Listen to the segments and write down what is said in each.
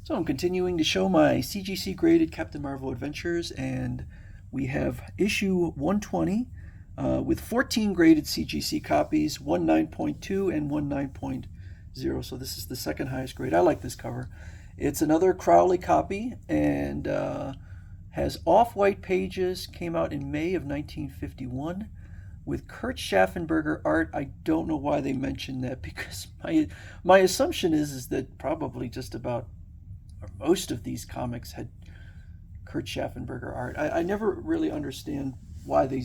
So I'm continuing to show my CGC graded Captain Marvel adventures, and we have issue 120 with 14 graded CGC copies, one 9.2 and one 9.0. So this is the second highest grade. I like this cover. It's another Crowley copy and has off-white pages. Came out in May of 1951 with Kurt Schaffenberger art. I don't know why they mentioned that because my assumption is that probably just about or most of these comics had Kurt Schaffenberger art. I never really understand why they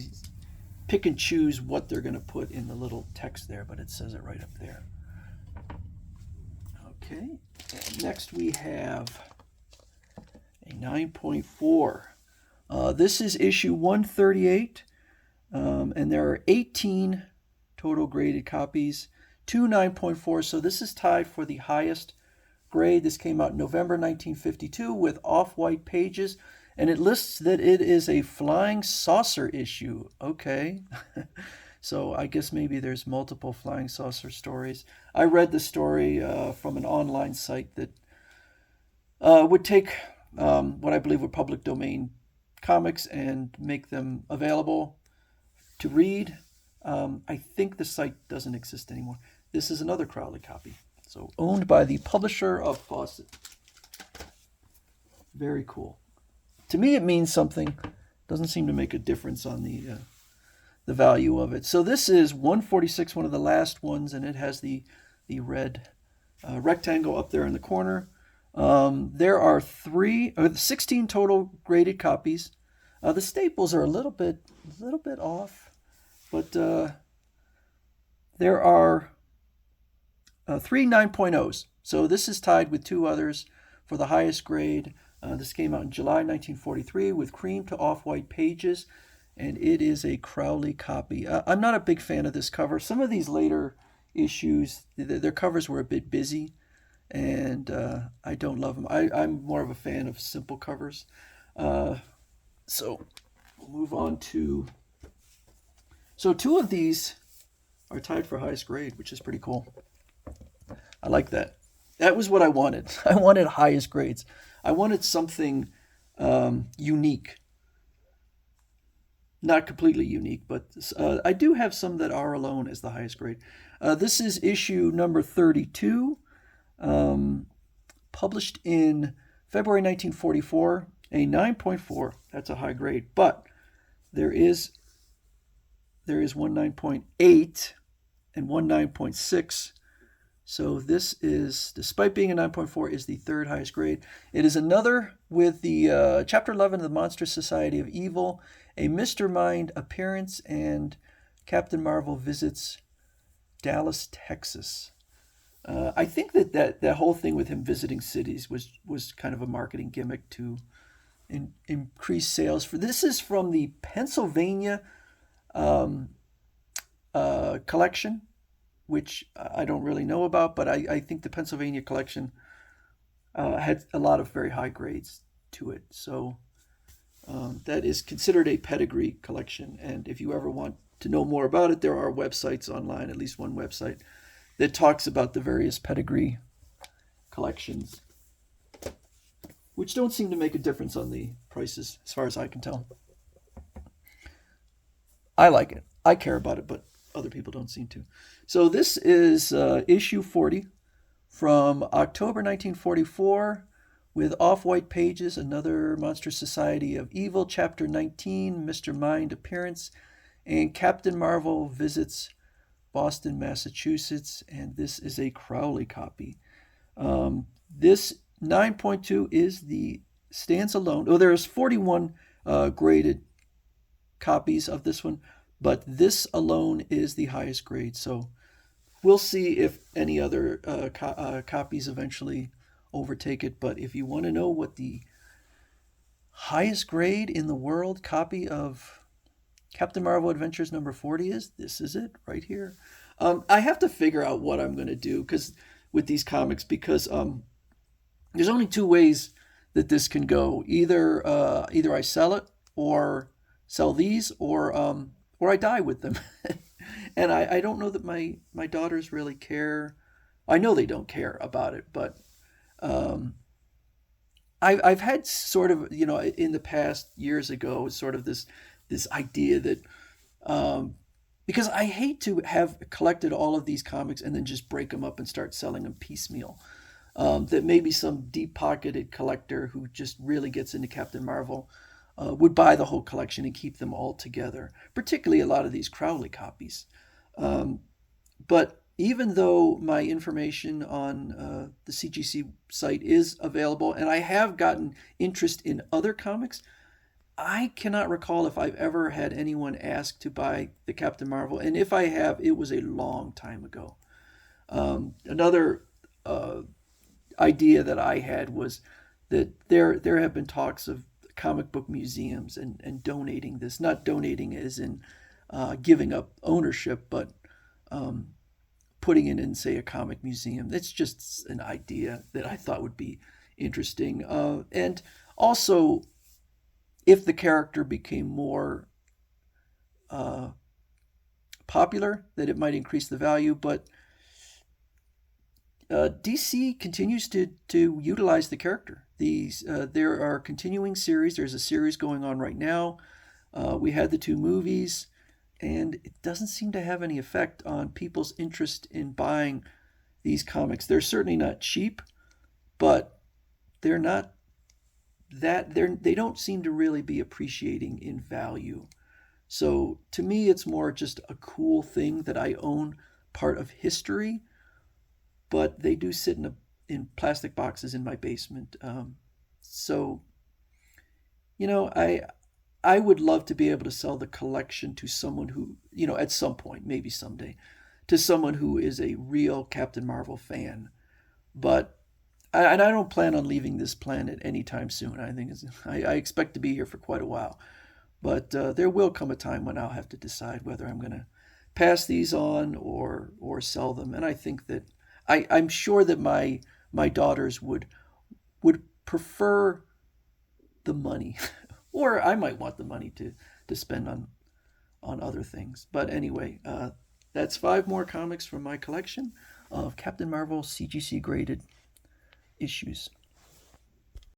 pick and choose what they're going to put in the little text there, but it says it right up there. Okay, and next we have a 9.4. This is issue 138, and there are 18 total graded copies, two 9.4, so this is tied for the highest grade. This came out in November 1952 with off-white pages, and it lists that it is a flying saucer issue. Okay. So I guess maybe there's multiple flying saucer stories. I read the story from an online site that would take what I believe were public domain comics and make them available to read. I think the site doesn't exist anymore. This is another Crowley copy. So owned by the publisher of Fawcett. Very cool. To me, it means something. Doesn't seem to make a difference on the value of it. So this is 146, one of the last ones, and it has the red rectangle up there in the corner. There are 16 total graded copies. The staples are a little bit off, but there are three 9.0s. So this is tied with two others for the highest grade. This came out in July 1943 with cream to off-white pages, and it is a Crowley copy. I'm not a big fan of this cover. Some of these later issues, their covers were a bit busy, and I don't love them. I'm more of a fan of simple covers. So we'll move on to... So two of these are tied for highest grade, which is pretty cool. I like that. That was what I wanted. I wanted highest grades. I wanted something unique. Not completely unique, but I do have some that are alone as the highest grade. This is issue number 32, published in February 1944, a 9.4. That's a high grade, but there is one 9.8 and one 9.6. So this is, despite being a 9.4, is the third highest grade. It is another with the Chapter 11 of the Monstrous Society of Evil, a Mr. Mind appearance, and Captain Marvel visits Dallas, Texas. I think that whole thing with him visiting cities was kind of a marketing gimmick to increase sales. This is from the Pennsylvania collection, which I don't really know about, but I think the Pennsylvania collection had a lot of very high grades to it. So that is considered a pedigree collection. And if you ever want to know more about it, there are websites online, at least one website, that talks about the various pedigree collections, which don't seem to make a difference on the prices, as far as I can tell. I like it. I care about it, but other people don't seem to. So this is issue 40 from October 1944 with off-white pages, another Monstrous Society of Evil, Chapter 19, Mr. Mind appearance, and Captain Marvel visits Boston, Massachusetts, and this is a Crowley copy. This 9.2 stands alone. Oh, there's 41 graded copies of this one, but this alone is the highest grade. So we'll see if any other copies eventually overtake it. But if you want to know what the highest grade in the world copy of Captain Marvel Adventures number 40 is, this is it right here. I have to figure out what I'm going to do with these comics, because there's only two ways that this can go. Either I sell it, or sell these, or I die with them. And I don't know that my daughters really care. I know they don't care about it, but I've had sort of, in the past years ago, sort of this idea that, um, because I hate to have collected all of these comics and then just break them up and start selling them piecemeal. That maybe some deep pocketed collector who just really gets into Captain Marvel would buy the whole collection and keep them all together, particularly a lot of these Crowley copies. Um, but even though my information on the CGC site is available and I have gotten interest in other comics, I cannot recall if I've ever had anyone ask to buy the Captain Marvel. And if I have, it was a long time ago. Another idea that I had was that there have been talks of comic book museums and donating this, not donating as in giving up ownership, but um, putting it in, say, a comic museum. It's just an idea that I thought would be interesting. And also, if the character became more uh, popular, that it might increase the value. But DC continues to utilize the character. There are continuing series. There's a series going on right now. We had the two movies, and it doesn't seem to have any effect on people's interest in buying these comics. They're certainly not cheap, but they're not they don't seem to really be appreciating in value. So to me, it's more just a cool thing that I own part of history, but they do sit in plastic boxes in my basement. So I would love to be able to sell the collection to someone who, at some point, maybe someday, to someone who is a real Captain Marvel fan. But and I don't plan on leaving this planet anytime soon. I expect to be here for quite a while. But there will come a time when I'll have to decide whether I'm going to pass these on or sell them. And I think that I'm sure that my daughters would prefer the money, or I might want the money to spend on other things. But anyway, that's 5 more comics from my collection of Captain Marvel CGC graded issues.